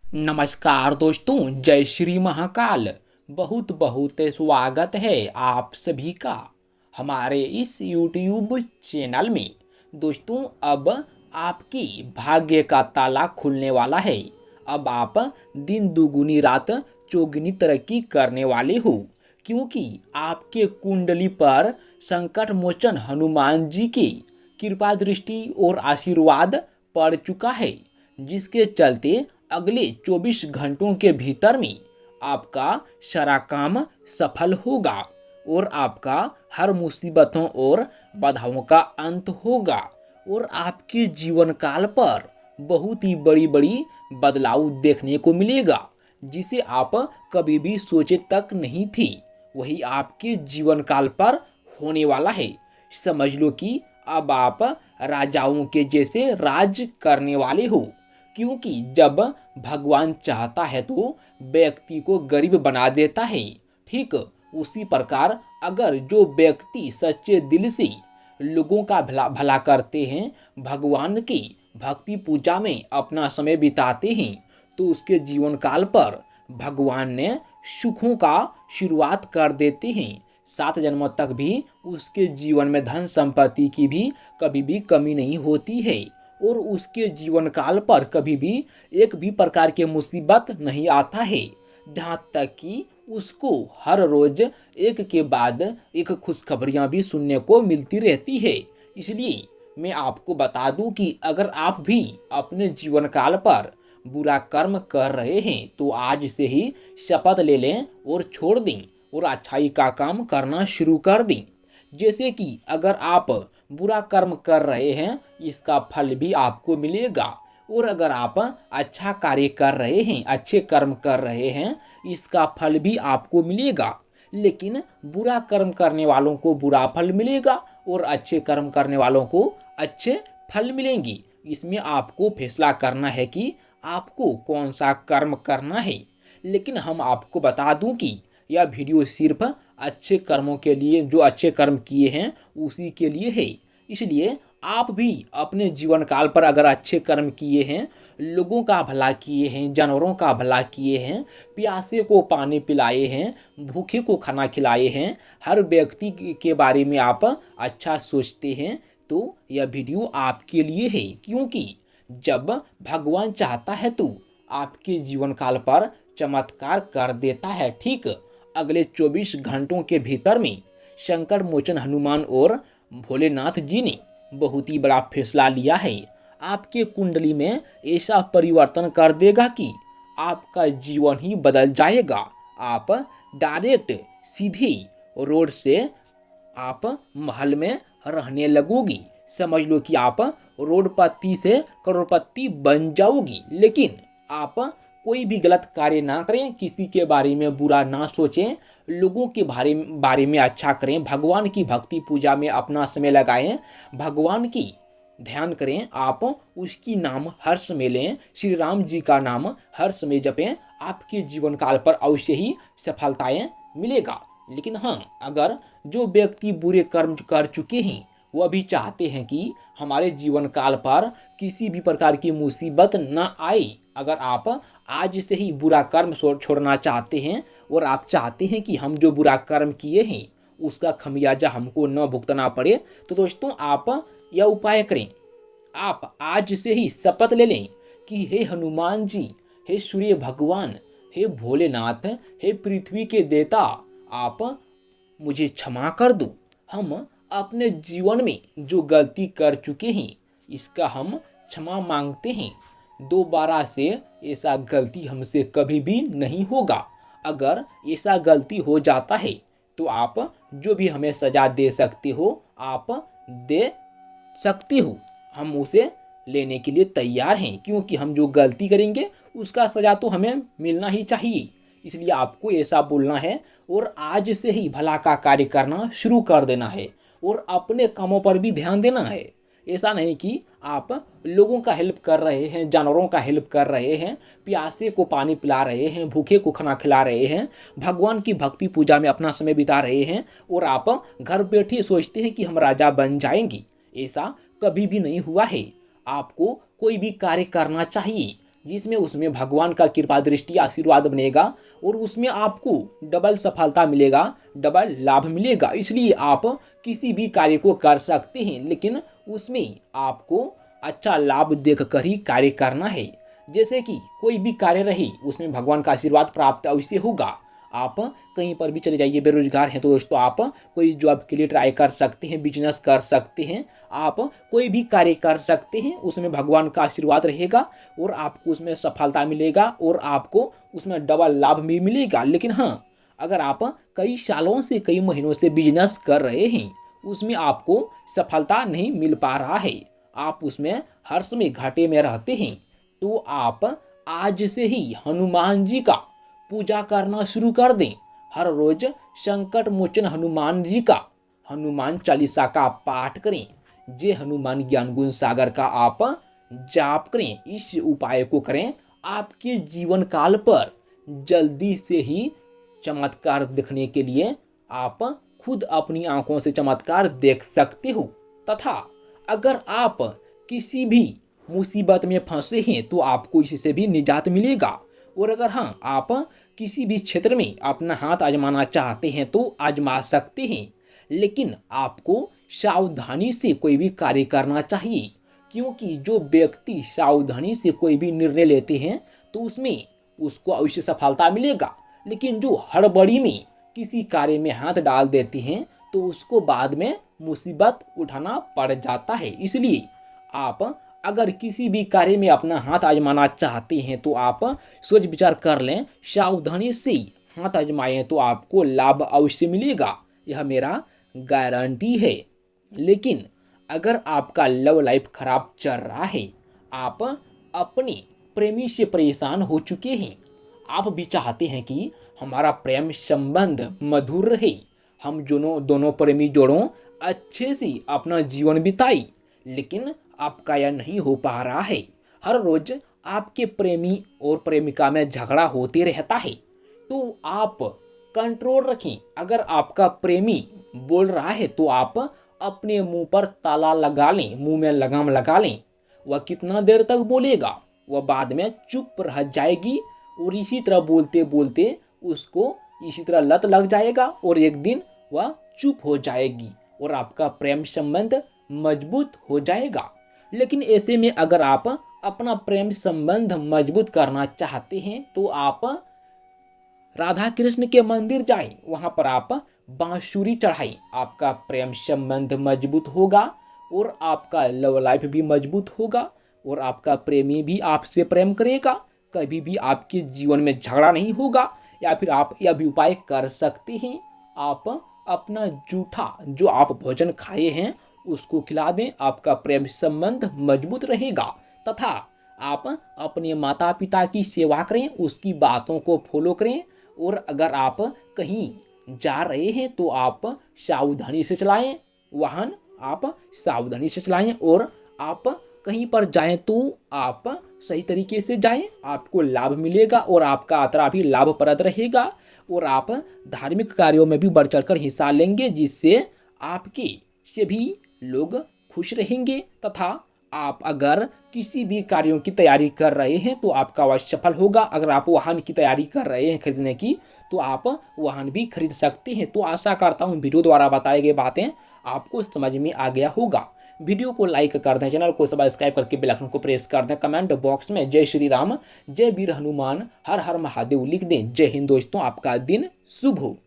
नमस्कार दोस्तों, जय श्री महाकाल। बहुत बहुत स्वागत है आप सभी का हमारे इस YouTube चैनल में। दोस्तों, अब आपकी भाग्य का ताला खुलने वाला है। अब आप दिन दुगुनी रात चौगुनी तरक्की करने वाले हो, क्योंकि आपके कुंडली पर संकट मोचन हनुमान जी की कृपा दृष्टि और आशीर्वाद पड़ चुका है, जिसके चलते अगले 24 घंटों के भीतर में आपका सारा काम सफल होगा और आपका हर मुसीबतों और बाधाओं का अंत होगा और आपके जीवन काल पर बहुत ही बड़ी बड़ी बदलाव देखने को मिलेगा, जिसे आप कभी भी सोचे तक नहीं थी। वही आपके जीवन काल पर होने वाला है। समझ लो कि अब आप राजाओं के जैसे राज करने वाले हो, क्योंकि जब भगवान चाहता है तो व्यक्ति को गरीब बना देता है। ठीक उसी प्रकार अगर जो व्यक्ति सच्चे दिल से लोगों का भला भला करते हैं, भगवान की भक्ति पूजा में अपना समय बिताते हैं, तो उसके जीवन काल पर भगवान ने सुखों का शुरुआत कर देते हैं। 7 जन्मों तक भी उसके जीवन में धन संपत्ति की भी कभी भी कमी नहीं होती है और उसके जीवन काल पर कभी भी एक भी प्रकार के मुसीबत नहीं आता है। जहाँ तक कि उसको हर रोज एक के बाद एक खुशखबरियाँ भी सुनने को मिलती रहती है। इसलिए मैं आपको बता दूं कि अगर आप भी अपने जीवन काल पर बुरा कर्म कर रहे हैं तो आज से ही शपथ ले लें और छोड़ दें और अच्छाई का काम करना शुरू कर दें। जैसे कि अगर आप बुरा कर्म कर रहे हैं, इसका फल भी आपको मिलेगा, और अगर आप अच्छा कार्य कर रहे हैं, अच्छे कर्म कर रहे हैं, इसका फल भी आपको मिलेगा। लेकिन बुरा कर्म करने वालों को बुरा फल मिलेगा और अच्छे कर्म करने वालों को अच्छे फल मिलेंगे। इसमें आपको फैसला करना है कि आपको कौन सा कर्म करना है। लेकिन हम आपको बता दूं कि यह वीडियो सिर्फ अच्छे कर्मों के लिए, जो अच्छे कर्म किए हैं उसी के लिए है। इसलिए आप भी अपने जीवन काल पर अगर अच्छे कर्म किए हैं, लोगों का भला किए हैं, जानवरों का भला किए हैं, प्यासे को पानी पिलाए हैं, भूखे को खाना खिलाए हैं, हर व्यक्ति के बारे में आप अच्छा सोचते हैं, तो यह वीडियो आपके लिए है। क्योंकि जब भगवान चाहता है तो आपके जीवन काल पर चमत्कार कर देता है। ठीक अगले 24 घंटों के भीतर में संकट मोचन हनुमान और भोलेनाथ जी ने बहुत ही बड़ा फैसला लिया है। आपके कुंडली में ऐसा परिवर्तन कर देगा कि आपका जीवन ही बदल जाएगा। आप डायरेक्ट सीधी रोड से आप महल में रहने लगोगी। समझ लो कि आप रोडपति से करोड़पति बन जाओगी। लेकिन आप कोई भी गलत कार्य ना करें, किसी के बारे में बुरा ना सोचें, लोगों के बारे में अच्छा करें, भगवान की भक्ति पूजा में अपना समय लगाएं, भगवान की ध्यान करें, आप उसकी नाम हर समय लें, श्री राम जी का नाम हर समय जपें, आपके जीवन काल पर अवश्य ही सफलताएं मिलेगा। लेकिन हाँ, अगर जो व्यक्ति बुरे कर्म कर चुके हैं वह भी चाहते हैं कि हमारे जीवन काल पर किसी भी प्रकार की मुसीबत न आए, अगर आप आज से ही बुरा कर्म छोड़ना चाहते हैं और आप चाहते हैं कि हम जो बुरा कर्म किए हैं उसका खमियाजा हमको न भुगतना पड़े, तो दोस्तों आप यह उपाय करें। आप आज से ही शपथ ले लें कि हे हनुमान जी, हे सूर्य भगवान, हे भोलेनाथ, हे पृथ्वी के देवता, आप मुझे क्षमा कर दो। हम अपने जीवन में जो गलती कर चुके हैं इसका हम क्षमा मांगते हैं। दोबारा से ऐसा गलती हमसे कभी भी नहीं होगा। अगर ऐसा गलती हो जाता है तो आप जो भी हमें सजा दे सकते हो आप दे सकते हो, हम उसे लेने के लिए तैयार हैं। क्योंकि हम जो गलती करेंगे उसका सजा तो हमें मिलना ही चाहिए। इसलिए आपको ऐसा बोलना है और आज से ही भला का कार्य करना शुरू कर देना है और अपने कामों पर भी ध्यान देना है। ऐसा नहीं कि आप लोगों का हेल्प कर रहे हैं, जानवरों का हेल्प कर रहे हैं, प्यासे को पानी पिला रहे हैं, भूखे को खाना खिला रहे हैं, भगवान की भक्ति पूजा में अपना समय बिता रहे हैं और आप घर बैठे सोचते हैं कि हम राजा बन जाएंगे। ऐसा कभी भी नहीं हुआ है। आपको कोई भी कार्य करना चाहिए जिसमें उसमें भगवान का कृपा दृष्टि आशीर्वाद बनेगा और उसमें आपको डबल सफलता मिलेगा, डबल लाभ मिलेगा। इसलिए आप किसी भी कार्य को कर सकते हैं, लेकिन उसमें आपको अच्छा लाभ देख कर ही कार्य करना है। जैसे कि कोई भी कार्य रहे उसमें भगवान का आशीर्वाद प्राप्त अवश्य होगा। आप कहीं पर भी चले जाइए, बेरोजगार हैं तो दोस्तों आप कोई जॉब के लिए ट्राई कर सकते हैं, बिजनेस कर सकते हैं, आप कोई भी कार्य कर सकते हैं, उसमें भगवान का आशीर्वाद रहेगा और आपको उसमें सफलता मिलेगा और आपको उसमें डबल लाभ भी मिलेगा। लेकिन हाँ, अगर आप कई सालों से कई महीनों से बिजनेस कर रहे हैं, उसमें आपको सफलता नहीं मिल पा रहा है, आप उसमें हर समय घाटे में रहते हैं, तो आप आज से ही हनुमान जी का पूजा करना शुरू कर दें। हर रोज संकट मोचन हनुमान जी का हनुमान चालीसा का पाठ करें। जय हनुमान ज्ञान गुण सागर का आप जाप करें। इस उपाय को करें, आपके जीवन काल पर जल्दी से ही चमत्कार देखने के लिए आप खुद अपनी आंखों से चमत्कार देख सकते हो। तथा अगर आप किसी भी मुसीबत में फंसे हैं तो आपको इससे भी निजात मिलेगा। और अगर हाँ, आप किसी भी क्षेत्र में अपना हाथ आजमाना चाहते हैं तो आजमा सकते हैं, लेकिन आपको सावधानी से कोई भी कार्य करना चाहिए, क्योंकि जो व्यक्ति सावधानी से कोई भी निर्णय लेते हैं तो उसमें उसको अवश्य सफलता मिलेगा। लेकिन जो हड़बड़ी में किसी कार्य में हाथ डाल देते हैं तो उसको बाद में मुसीबत उठाना पड़ जाता है। इसलिए आप अगर किसी भी कार्य में अपना हाथ आजमाना चाहते हैं तो आप सोच विचार कर लें, सावधानी से हाथ आजमाएं तो आपको लाभ अवश्य मिलेगा, यह मेरा गारंटी है। लेकिन अगर आपका लव लाइफ खराब चल रहा है, आप अपने प्रेमी से परेशान हो चुके हैं, आप भी चाहते हैं कि हमारा प्रेम संबंध मधुर रहे, हम दोनों प्रेमी जोड़ों अच्छे से अपना जीवन बिताए, लेकिन आपका यह नहीं हो पा रहा है। हर रोज आपके प्रेमी और प्रेमिका में झगड़ा होते रहता है, तो आप कंट्रोल रखें। अगर आपका प्रेमी बोल रहा है तो आप अपने मुंह पर ताला लगा लें, मुंह में लगाम लगा लें। वह कितना देर तक बोलेगा, वह बाद में चुप रह जाएगी और इसी तरह बोलते बोलते उसको इसी तरह लत लग जाएगा और एक दिन वह चुप हो जाएगी और आपका प्रेम संबंध मजबूत हो जाएगा। लेकिन ऐसे में अगर आप अपना प्रेम संबंध मजबूत करना चाहते हैं तो आप राधा कृष्ण के मंदिर जाएं, वहां पर आप बांसुरी चढ़ाएं, आपका प्रेम संबंध मजबूत होगा और आपका लव लाइफ भी मजबूत होगा और आपका प्रेमी भी आपसे प्रेम करेगा। कभी भी आपके जीवन में झगड़ा नहीं होगा। या फिर आप यह भी उपाय कर सकते हैं, आप अपना जूठा जो आप भोजन खाए हैं उसको खिला दें, आपका प्रेम संबंध मजबूत रहेगा। तथा आप अपने माता पिता की सेवा करें, उसकी बातों को फॉलो करें। और अगर आप कहीं जा रहे हैं तो आप सावधानी से चलाएं, वाहन आप सावधानी से चलाएं। और आप कहीं पर जाएं तो आप सही तरीके से जाएं, आपको लाभ मिलेगा और आपका यात्रा भी लाभप्रद रहेगा। और आप धार्मिक कार्यों में भी बढ़ चढ़कर हिस्सा लेंगे, जिससे आपके से भी लोग खुश रहेंगे। तथा आप अगर किसी भी कार्यों की तैयारी कर रहे हैं तो आपका वह सफल होगा। अगर आप वाहन की तैयारी कर रहे हैं खरीदने की तो आप वाहन भी खरीद सकते हैं। तो आशा करता हूँ वीडियो द्वारा बताई गई बातें आपको समझ में आ गया होगा। वीडियो को लाइक कर दें, चैनल को सब्सक्राइब करके बेल आइकन को प्रेस कर दें, कमेंट बॉक्स में जय श्री राम, जय वीर हनुमान, हर हर महादेव लिख दें। जय हिंद दोस्तों, आपका दिन शुभ हो।